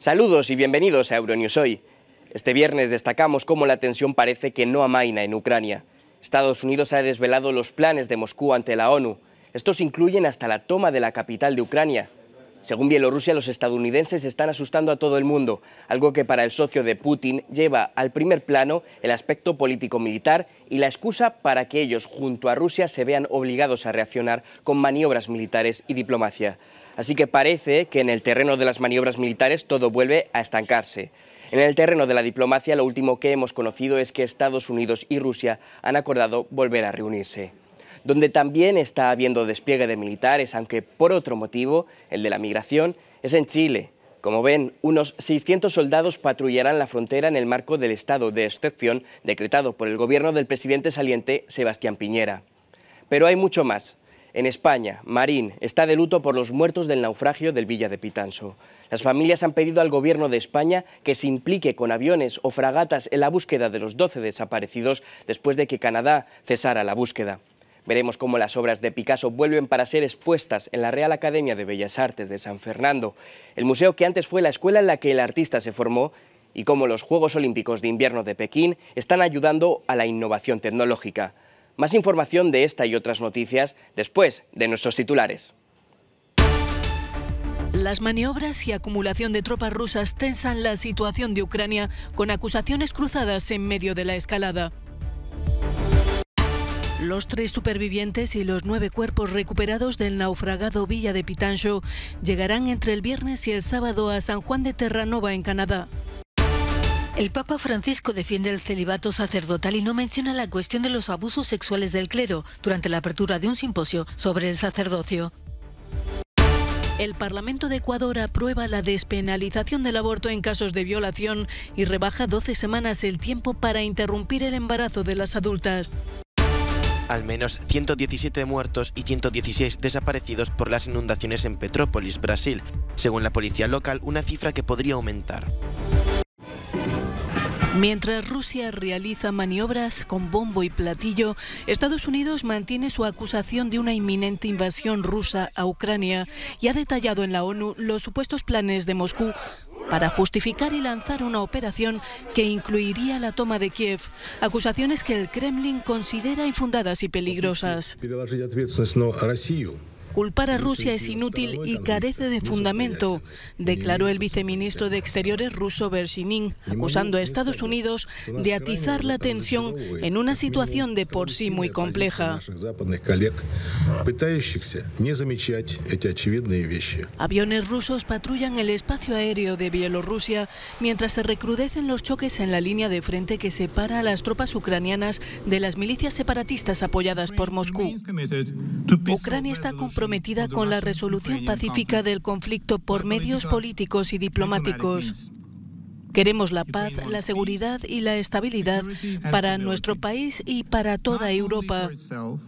Saludos y bienvenidos a Euronews Hoy. Este viernes destacamos cómo la tensión parece que no amaina en Ucrania. Estados Unidos ha desvelado los planes de Moscú ante la ONU. Estos incluyen hasta la toma de la capital de Ucrania. Según Bielorrusia, los estadounidenses están asustando a todo el mundo, algo que para el socio de Putin lleva al primer plano el aspecto político-militar y la excusa para que ellos, junto a Rusia, se vean obligados a reaccionar con maniobras militares y diplomacia. Así que parece que en el terreno de las maniobras militares todo vuelve a estancarse. En el terreno de la diplomacia, lo último que hemos conocido es que Estados Unidos y Rusia han acordado volver a reunirse. Donde también está habiendo despliegue de militares, aunque por otro motivo, el de la migración, es en Chile. Como ven, unos 600 soldados patrullarán la frontera en el marco del estado de excepción decretado por el gobierno del presidente saliente Sebastián Piñera. Pero hay mucho más. En España, Marín está de luto por los muertos del naufragio del Villa de Pitanso. Las familias han pedido al gobierno de España que se implique con aviones o fragatas en la búsqueda de los 12 desaparecidos después de que Canadá cesara la búsqueda. Veremos cómo las obras de Picasso vuelven para ser expuestas en la Real Academia de Bellas Artes de San Fernando, el museo que antes fue la escuela en la que el artista se formó, y cómo los Juegos Olímpicos de Invierno de Pekín están ayudando a la innovación tecnológica. Más información de esta y otras noticias después de nuestros titulares. Las maniobras y acumulación de tropas rusas tensan la situación de Ucrania con acusaciones cruzadas en medio de la escalada. Los 3 supervivientes y los 9 cuerpos recuperados del naufragado Villa de Pitanso llegarán entre el viernes y el sábado a San Juan de Terranova, en Canadá. El Papa Francisco defiende el celibato sacerdotal y no menciona la cuestión de los abusos sexuales del clero durante la apertura de un simposio sobre el sacerdocio. El Parlamento de Ecuador aprueba la despenalización del aborto en casos de violación y rebaja 12 semanas el tiempo para interrumpir el embarazo de las adultas. Al menos 117 muertos y 116 desaparecidos por las inundaciones en Petrópolis, Brasil, según la policía local, una cifra que podría aumentar. Mientras Rusia realiza maniobras con bombo y platillo, Estados Unidos mantiene su acusación de una inminente invasión rusa a Ucrania y ha detallado en la ONU los supuestos planes de Moscú para justificar y lanzar una operación que incluiría la toma de Kiev, acusaciones que el Kremlin considera infundadas y peligrosas. Culpar a Rusia es inútil y carece de fundamento, declaró el viceministro de Exteriores ruso Vershinin, acusando a Estados Unidos de atizar la tensión en una situación de por sí muy compleja. Aviones rusos patrullan el espacio aéreo de Bielorrusia mientras se recrudecen los choques en la línea de frente que separa a las tropas ucranianas de las milicias separatistas apoyadas por Moscú. Ucrania está comprometida con la resolución pacífica del conflicto por medios políticos y diplomáticos. Queremos la paz, la seguridad y la estabilidad para nuestro país y para toda Europa.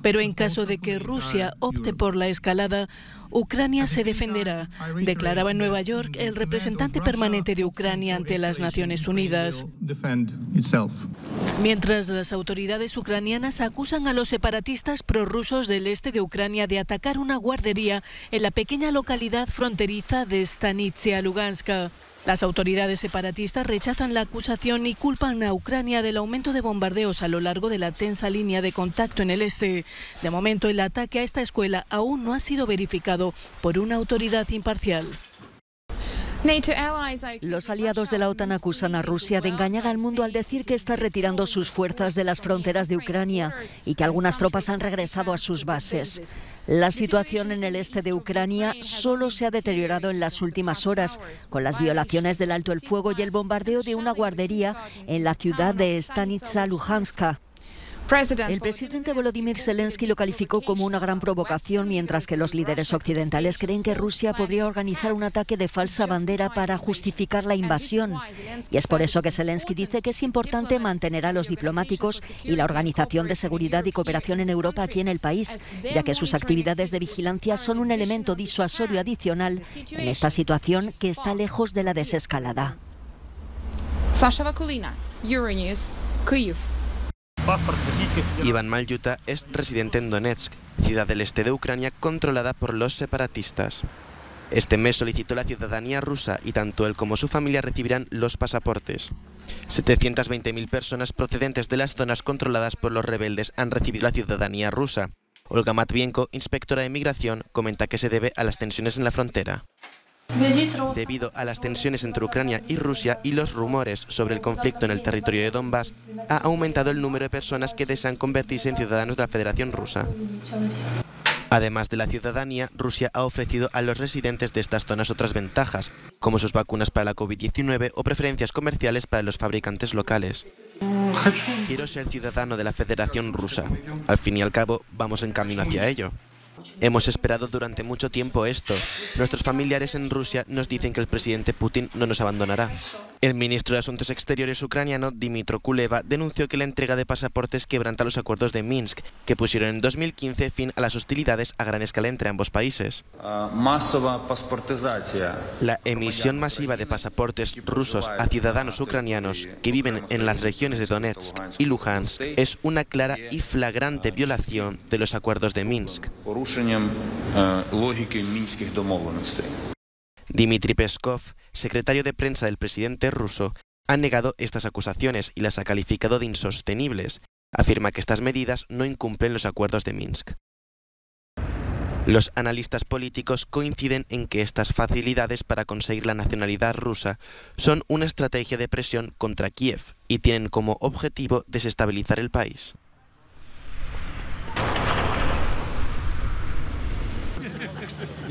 Pero en caso de que Rusia opte por la escalada, Ucrania se defenderá, declaraba en Nueva York el representante permanente de Ucrania ante las Naciones Unidas. Mientras las autoridades ucranianas acusan a los separatistas prorrusos del este de Ucrania de atacar una guardería en la pequeña localidad fronteriza de Stanitsia Luganska. Las autoridades separatistas rechazan la acusación y culpan a Ucrania del aumento de bombardeos a lo largo de la tensa línea de contacto en el este. De momento, el ataque a esta escuela aún no ha sido verificado por una autoridad imparcial. Los aliados de la OTAN acusan a Rusia de engañar al mundo al decir que está retirando sus fuerzas de las fronteras de Ucrania y que algunas tropas han regresado a sus bases. La situación en el este de Ucrania solo se ha deteriorado en las últimas horas, con las violaciones del alto el fuego y el bombardeo de una guardería en la ciudad de Stanitsa Luhanska. El presidente Volodymyr Zelensky lo calificó como una gran provocación, mientras que los líderes occidentales creen que Rusia podría organizar un ataque de falsa bandera para justificar la invasión. Y es por eso que Zelensky dice que es importante mantener a los diplomáticos y la Organización de Seguridad y Cooperación en Europa aquí en el país, ya que sus actividades de vigilancia son un elemento disuasorio adicional en esta situación que está lejos de la desescalada. Sasha Vakulina, Euronews, Kyiv. Iván Malyuta es residente en Donetsk, ciudad del este de Ucrania controlada por los separatistas. Este mes solicitó la ciudadanía rusa y tanto él como su familia recibirán los pasaportes. 720.000 personas procedentes de las zonas controladas por los rebeldes han recibido la ciudadanía rusa. Olga Matvienko, inspectora de migración, comenta que se debe a las tensiones en la frontera. Debido a las tensiones entre Ucrania y Rusia y los rumores sobre el conflicto en el territorio de Donbass, ha aumentado el número de personas que desean convertirse en ciudadanos de la Federación Rusa. Además de la ciudadanía, Rusia ha ofrecido a los residentes de estas zonas otras ventajas, como sus vacunas para la COVID-19 o preferencias comerciales para los fabricantes locales. Quiero ser ciudadano de la Federación Rusa. Al fin y al cabo, vamos en camino hacia ello. Hemos esperado durante mucho tiempo esto. Nuestros familiares en Rusia nos dicen que el presidente Putin no nos abandonará. El ministro de Asuntos Exteriores ucraniano, Dmytro Kuleba, denunció que la entrega de pasaportes quebranta los acuerdos de Minsk, que pusieron en 2015 fin a las hostilidades a gran escala entre ambos países. La emisión masiva de pasaportes rusos a ciudadanos ucranianos que viven en las regiones de Donetsk y Luhansk es una clara y flagrante violación de los acuerdos de Minsk. Dmitry Peskov, secretario de prensa del presidente ruso, ha negado estas acusaciones y las ha calificado de insostenibles. Afirma que estas medidas no incumplen los acuerdos de Minsk. Los analistas políticos coinciden en que estas facilidades para conseguir la nacionalidad rusa son una estrategia de presión contra Kiev y tienen como objetivo desestabilizar el país.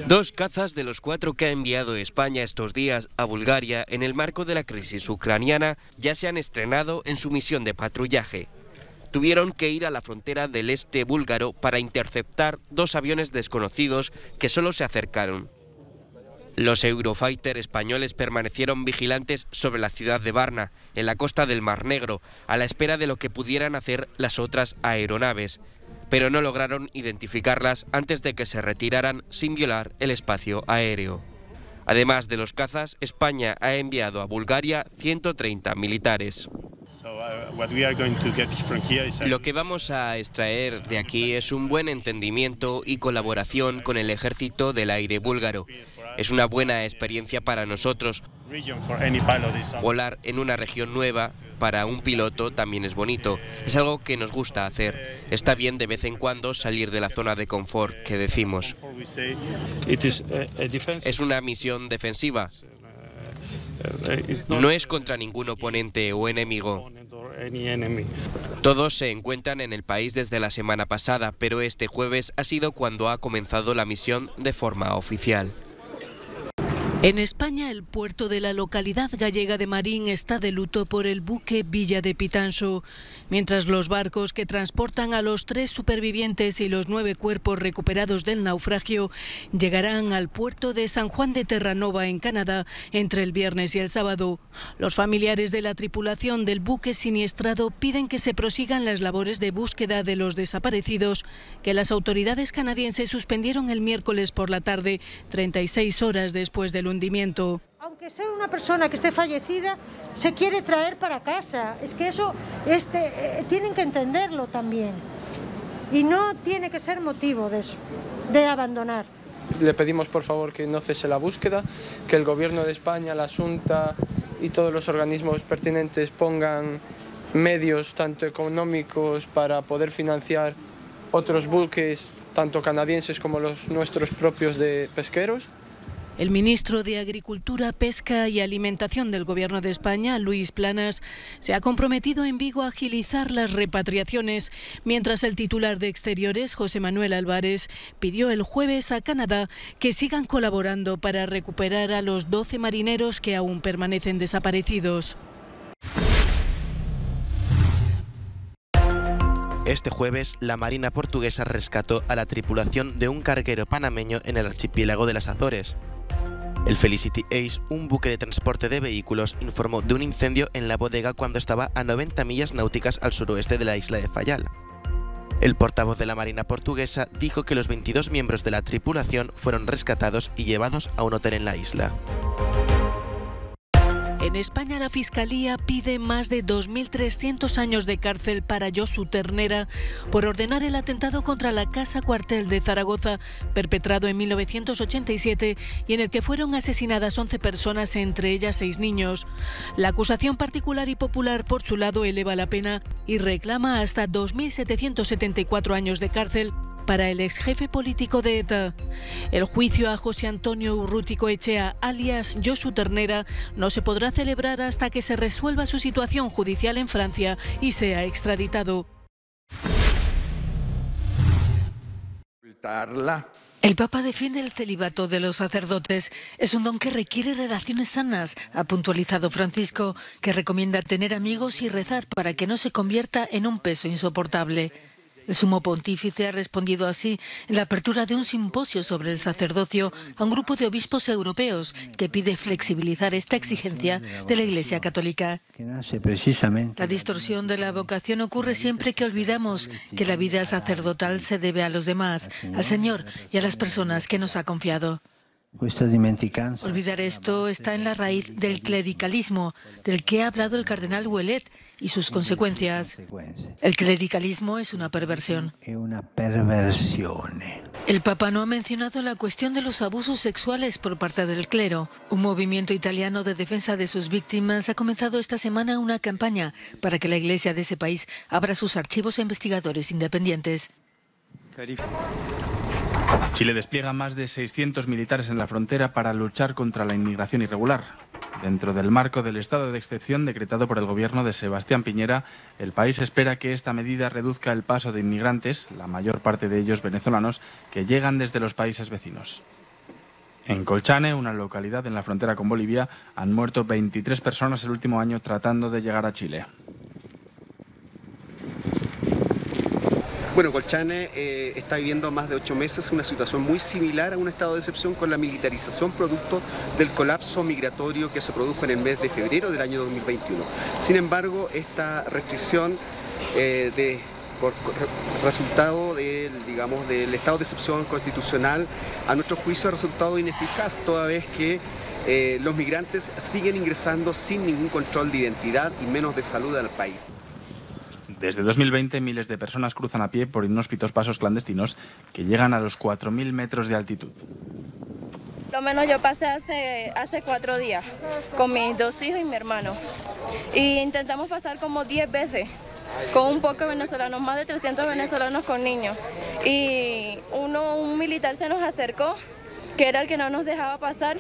Dos cazas de los 4 que ha enviado España estos días a Bulgaria en el marco de la crisis ucraniana ya se han estrenado en su misión de patrullaje. Tuvieron que ir a la frontera del este búlgaro para interceptar 2 aviones desconocidos que solo se acercaron. Los Eurofighter españoles permanecieron vigilantes sobre la ciudad de Varna, en la costa del Mar Negro, a la espera de lo que pudieran hacer las otras aeronaves, pero no lograron identificarlas antes de que se retiraran sin violar el espacio aéreo. Además de los cazas, España ha enviado a Bulgaria 130 militares. Lo que vamos a extraer de aquí es un buen entendimiento y colaboración con el ejército del aire búlgaro. Es una buena experiencia para nosotros. Volar en una región nueva para un piloto también es bonito. Es algo que nos gusta hacer. Está bien de vez en cuando salir de la zona de confort que decimos. Es una misión defensiva. No es contra ningún oponente o enemigo. Todos se encuentran en el país desde la semana pasada, pero este jueves ha sido cuando ha comenzado la misión de forma oficial. En España, el puerto de la localidad gallega de Marín está de luto por el buque Villa de Pitanso, mientras los barcos que transportan a los 3 supervivientes y los 9 cuerpos recuperados del naufragio llegarán al puerto de San Juan de Terranova, en Canadá, entre el viernes y el sábado. Los familiares de la tripulación del buque siniestrado piden que se prosigan las labores de búsqueda de los desaparecidos, que las autoridades canadienses suspendieron el miércoles por la tarde, 36 horas después del hundimiento. Aunque sea una persona que esté fallecida, se quiere traer para casa. Es que eso tienen que entenderlo también. Y no tiene que ser motivo de eso, de abandonar. Le pedimos por favor que no cese la búsqueda, que el Gobierno de España, la Xunta y todos los organismos pertinentes pongan medios tanto económicos para poder financiar otros buques, tanto canadienses como los nuestros propios de pesqueros. El ministro de Agricultura, Pesca y Alimentación del Gobierno de España, Luis Planas, se ha comprometido en Vigo a agilizar las repatriaciones, mientras el titular de Exteriores, José Manuel Álvarez, pidió el jueves a Canadá que sigan colaborando para recuperar a los 12 marineros que aún permanecen desaparecidos. Este jueves, la Marina portuguesa rescató a la tripulación de un carguero panameño en el archipiélago de las Azores. El Felicity Ace, un buque de transporte de vehículos, informó de un incendio en la bodega cuando estaba a 90 millas náuticas al suroeste de la isla de Fayal. El portavoz de la Marina portuguesa dijo que los 22 miembros de la tripulación fueron rescatados y llevados a un hotel en la isla. En España, la Fiscalía pide más de 2.300 años de cárcel para Josu Ternera por ordenar el atentado contra la Casa Cuartel de Zaragoza, perpetrado en 1987 y en el que fueron asesinadas 11 personas, entre ellas 6 niños. La acusación particular y popular, por su lado, eleva la pena y reclama hasta 2.774 años de cárcel para el exjefe político de ETA. El juicio a José Antonio Urruticoechea, alias Josu Ternera, no se podrá celebrar hasta que se resuelva su situación judicial en Francia y sea extraditado. El Papa defiende el celibato de los sacerdotes. Es un don que requiere relaciones sanas, ha puntualizado Francisco, que recomienda tener amigos y rezar para que no se convierta en un peso insoportable. El sumo pontífice ha respondido así en la apertura de un simposio sobre el sacerdocio a un grupo de obispos europeos que pide flexibilizar esta exigencia de la Iglesia Católica. La distorsión de la vocación ocurre siempre que olvidamos que la vida sacerdotal se debe a los demás, al Señor y a las personas que nos ha confiado. Olvidar esto está en la raíz del clericalismo, del que ha hablado el cardenal Ouellet, y sus consecuencias. El clericalismo es una perversión. El Papa no ha mencionado la cuestión de los abusos sexuales por parte del clero. Un movimiento italiano de defensa de sus víctimas ha comenzado esta semana una campaña para que la Iglesia de ese país abra sus archivos a investigadores independientes. Chile despliega más de 600 militares en la frontera para luchar contra la inmigración irregular. Dentro del marco del estado de excepción decretado por el gobierno de Sebastián Piñera, el país espera que esta medida reduzca el paso de inmigrantes, la mayor parte de ellos venezolanos, que llegan desde los países vecinos. En Colchane, una localidad en la frontera con Bolivia, han muerto 23 personas el último año tratando de llegar a Chile. Bueno, Colchane está viviendo más de 8 meses una situación muy similar a un estado de excepción con la militarización producto del colapso migratorio que se produjo en el mes de febrero del año 2021. Sin embargo, esta restricción por resultado del estado de excepción constitucional, a nuestro juicio ha resultado ineficaz, toda vez que los migrantes siguen ingresando sin ningún control de identidad y menos de salud al país. Desde 2020, miles de personas cruzan a pie por inhóspitos pasos clandestinos que llegan a los 4.000 metros de altitud. Lo menos yo pasé hace 4 días con mis 2 hijos y mi hermano. Y intentamos pasar como 10 veces con un poco de venezolanos, más de 300 venezolanos con niños. Y un militar se nos acercó, que era el que no nos dejaba pasar,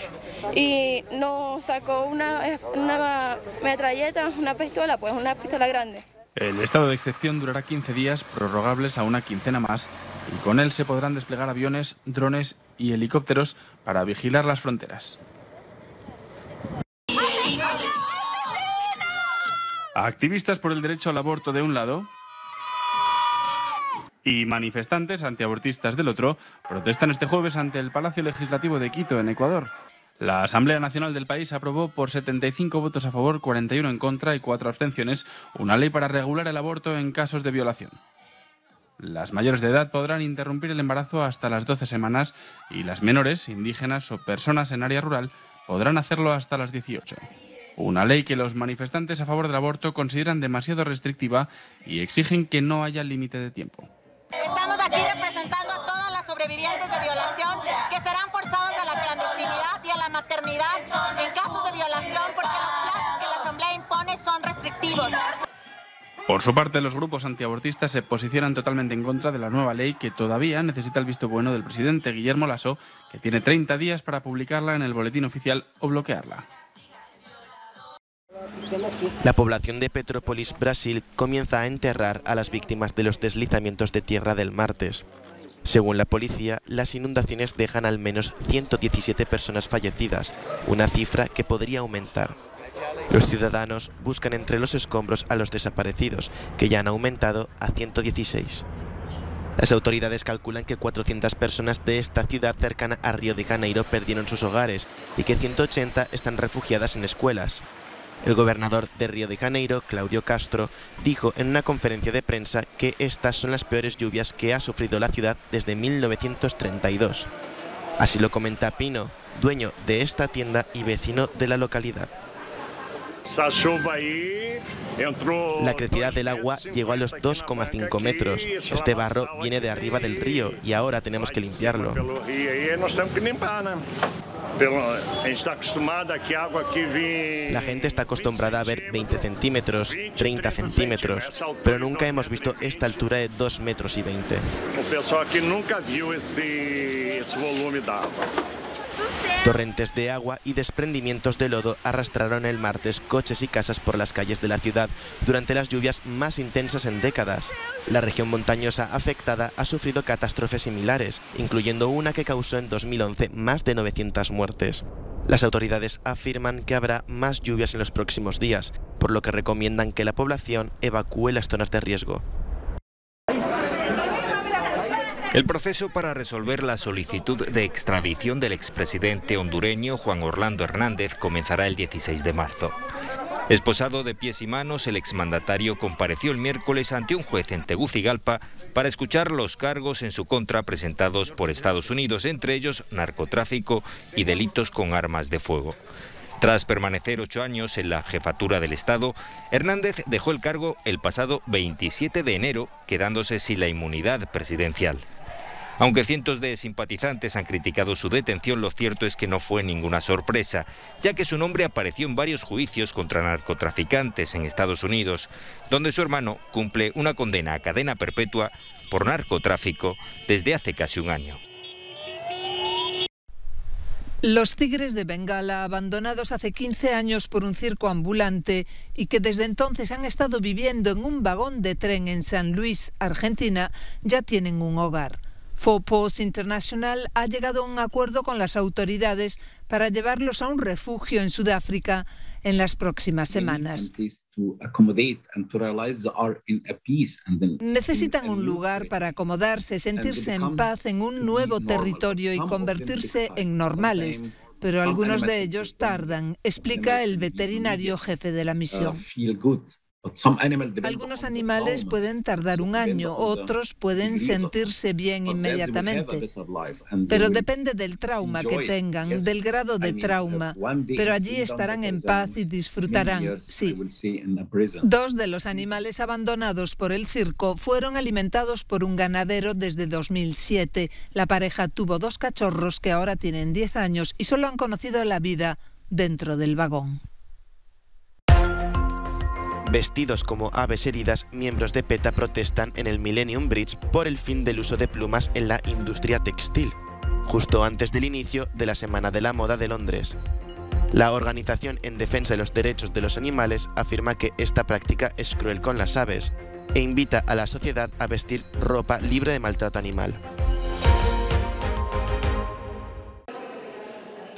y nos sacó una metralleta, una pistola grande. El estado de excepción durará 15 días, prorrogables a una quincena más, y con él se podrán desplegar aviones, drones y helicópteros para vigilar las fronteras. Activistas por el derecho al aborto de un lado y manifestantes antiabortistas del otro protestan este jueves ante el Palacio Legislativo de Quito, en Ecuador. La Asamblea Nacional del país aprobó por 75 votos a favor, 41 en contra y 4 abstenciones una ley para regular el aborto en casos de violación. Las mayores de edad podrán interrumpir el embarazo hasta las 12 semanas y las menores, indígenas o personas en área rural podrán hacerlo hasta las 18. Una ley que los manifestantes a favor del aborto consideran demasiado restrictiva y exigen que no haya límite de tiempo. Estamos aquí representando a todas las sobrevivientes de violación que serán forzadas a la clandestinidad y a la maternidad en casos de violación porque los plazos que la Asamblea impone son restrictivos. Por su parte, los grupos antiabortistas se posicionan totalmente en contra de la nueva ley que todavía necesita el visto bueno del presidente Guillermo Lasso, que tiene 30 días para publicarla en el boletín oficial o bloquearla. La población de Petrópolis, Brasil, comienza a enterrar a las víctimas de los deslizamientos de tierra del martes. Según la policía, las inundaciones dejan al menos 117 personas fallecidas, una cifra que podría aumentar. Los ciudadanos buscan entre los escombros a los desaparecidos, que ya han aumentado a 116. Las autoridades calculan que 400 personas de esta ciudad cercana a Río de Janeiro perdieron sus hogares y que 180 están refugiadas en escuelas. El gobernador de Río de Janeiro, Cláudio Castro, dijo en una conferencia de prensa que estas son las peores lluvias que ha sufrido la ciudad desde 1932. Así lo comenta Pino, dueño de esta tienda y vecino de la localidad. La crecida del agua llegó a los 2,5 metros. Este barro viene de arriba del río y ahora tenemos que limpiarlo. La gente está acostumbrada a ver 20 centímetros, 30 centímetros, pero nunca hemos visto esta altura de 2,20 metros. Torrentes de agua y desprendimientos de lodo arrastraron el martes coches y casas por las calles de la ciudad durante las lluvias más intensas en décadas. La región montañosa afectada ha sufrido catástrofes similares, incluyendo una que causó en 2011 más de 900 muertes. Las autoridades afirman que habrá más lluvias en los próximos días, por lo que recomiendan que la población evacúe las zonas de riesgo. El proceso para resolver la solicitud de extradición del expresidente hondureño Juan Orlando Hernández comenzará el 16 de marzo. Esposado de pies y manos, el exmandatario compareció el miércoles ante un juez en Tegucigalpa para escuchar los cargos en su contra presentados por Estados Unidos, entre ellos narcotráfico y delitos con armas de fuego. Tras permanecer 8 años en la jefatura del Estado, Hernández dejó el cargo el pasado 27 de enero, quedándose sin la inmunidad presidencial. Aunque cientos de simpatizantes han criticado su detención, lo cierto es que no fue ninguna sorpresa, ya que su nombre apareció en varios juicios contra narcotraficantes en Estados Unidos, donde su hermano cumple una condena a cadena perpetua por narcotráfico desde hace casi un año. Los tigres de Bengala, abandonados hace 15 años por un circo ambulante y que desde entonces han estado viviendo en un vagón de tren en San Luis, Argentina, ya tienen un hogar. Fopos International ha llegado a un acuerdo con las autoridades para llevarlos a un refugio en Sudáfrica en las próximas semanas. Necesitan un lugar para acomodarse, sentirse en paz en un nuevo territorio y convertirse en normales, pero algunos de ellos tardan, explica el veterinario jefe de la misión. Algunos animales pueden tardar un año, otros pueden sentirse bien inmediatamente, pero depende del trauma que tengan, del grado de trauma, pero allí estarán en paz y disfrutarán, sí. 2 de los animales abandonados por el circo fueron alimentados por un ganadero desde 2007. La pareja tuvo 2 cachorros que ahora tienen 10 años y solo han conocido la vida dentro del vagón. Vestidos como aves heridas, miembros de PETA protestan en el Millennium Bridge por el fin del uso de plumas en la industria textil, justo antes del inicio de la Semana de la Moda de Londres. La organización en defensa de los derechos de los animales afirma que esta práctica es cruel con las aves e invita a la sociedad a vestir ropa libre de maltrato animal.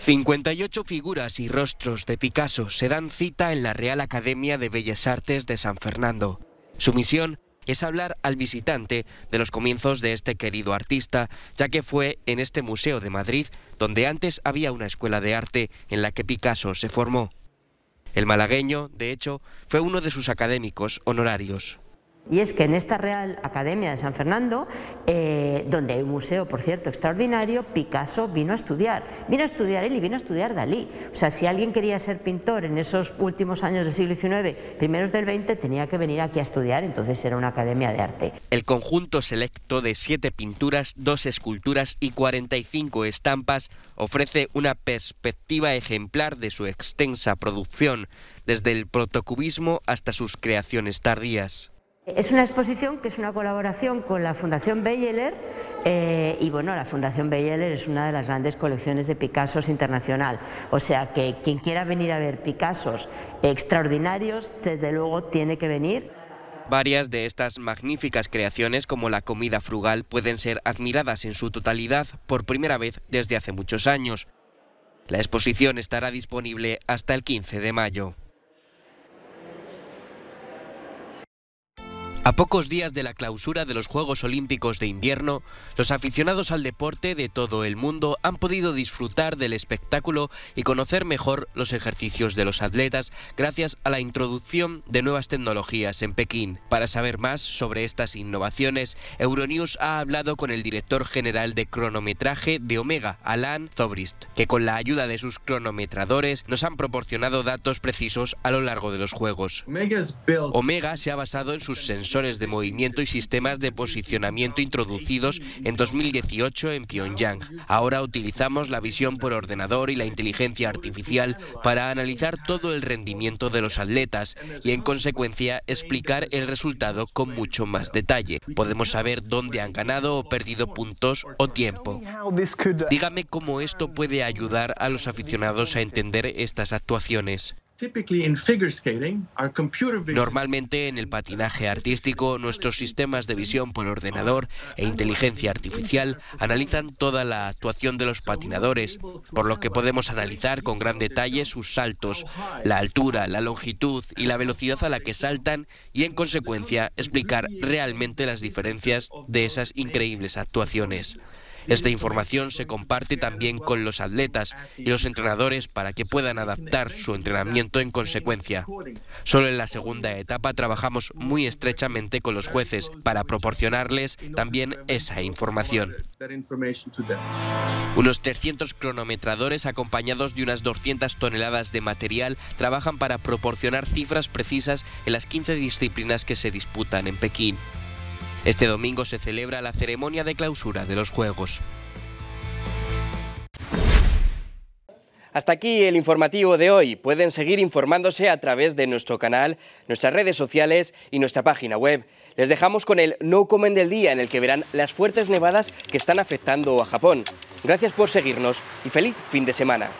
58 figuras y rostros de Picasso se dan cita en la Real Academia de Bellas Artes de San Fernando. Su misión es hablar al visitante de los comienzos de este querido artista, ya que fue en este museo de Madrid donde antes había una escuela de arte en la que Picasso se formó. El malagueño, de hecho, fue uno de sus académicos honorarios. Y es que en esta Real Academia de San Fernando, donde hay un museo, por cierto, extraordinario, Picasso vino a estudiar él y vino a estudiar Dalí. O sea, si alguien quería ser pintor en esos últimos años del siglo XIX, primeros del XX, tenía que venir aquí a estudiar, entonces era una academia de arte. El conjunto selecto de 7 pinturas, 2 esculturas y 45 estampas ofrece una perspectiva ejemplar de su extensa producción, desde el protocubismo hasta sus creaciones tardías. Es una exposición que es una colaboración con la Fundación Beyeler y bueno, la Fundación Beyeler es una de las grandes colecciones de Picassos internacional. O sea que quien quiera venir a ver Picassos extraordinarios, desde luego tiene que venir. Varias de estas magníficas creaciones, como la comida frugal, pueden ser admiradas en su totalidad por primera vez desde hace muchos años. La exposición estará disponible hasta el 15 de mayo. A pocos días de la clausura de los Juegos Olímpicos de Invierno, los aficionados al deporte de todo el mundo han podido disfrutar del espectáculo y conocer mejor los ejercicios de los atletas gracias a la introducción de nuevas tecnologías en Pekín. Para saber más sobre estas innovaciones, Euronews ha hablado con el director general de cronometraje de Omega, Alain Zobrist, que con la ayuda de sus cronometradores nos han proporcionado datos precisos a lo largo de los Juegos. Omega se ha basado en sus sensores de movimiento y sistemas de posicionamiento introducidos en 2018 en Pyongyang. Ahora utilizamos la visión por ordenador y la inteligencia artificial para analizar todo el rendimiento de los atletas y en consecuencia explicar el resultado con mucho más detalle. Podemos saber dónde han ganado o perdido puntos o tiempo. Dígame cómo esto puede ayudar a los aficionados a entender estas actuaciones. Normalmente en el patinaje artístico, nuestros sistemas de visión por ordenador e inteligencia artificial analizan toda la actuación de los patinadores, por lo que podemos analizar con gran detalle sus saltos, la altura, la longitud y la velocidad a la que saltan y en consecuencia explicar realmente las diferencias de esas increíbles actuaciones. Esta información se comparte también con los atletas y los entrenadores para que puedan adaptar su entrenamiento en consecuencia. Solo en la segunda etapa trabajamos muy estrechamente con los jueces para proporcionarles también esa información. Unos 300 cronometradores acompañados de unas 200 toneladas de material trabajan para proporcionar cifras precisas en las 15 disciplinas que se disputan en Pekín. Este domingo se celebra la ceremonia de clausura de los Juegos. Hasta aquí el informativo de hoy. Pueden seguir informándose a través de nuestro canal, nuestras redes sociales y nuestra página web. Les dejamos con el No Comment del día, en el que verán las fuertes nevadas que están afectando a Japón. Gracias por seguirnos y feliz fin de semana.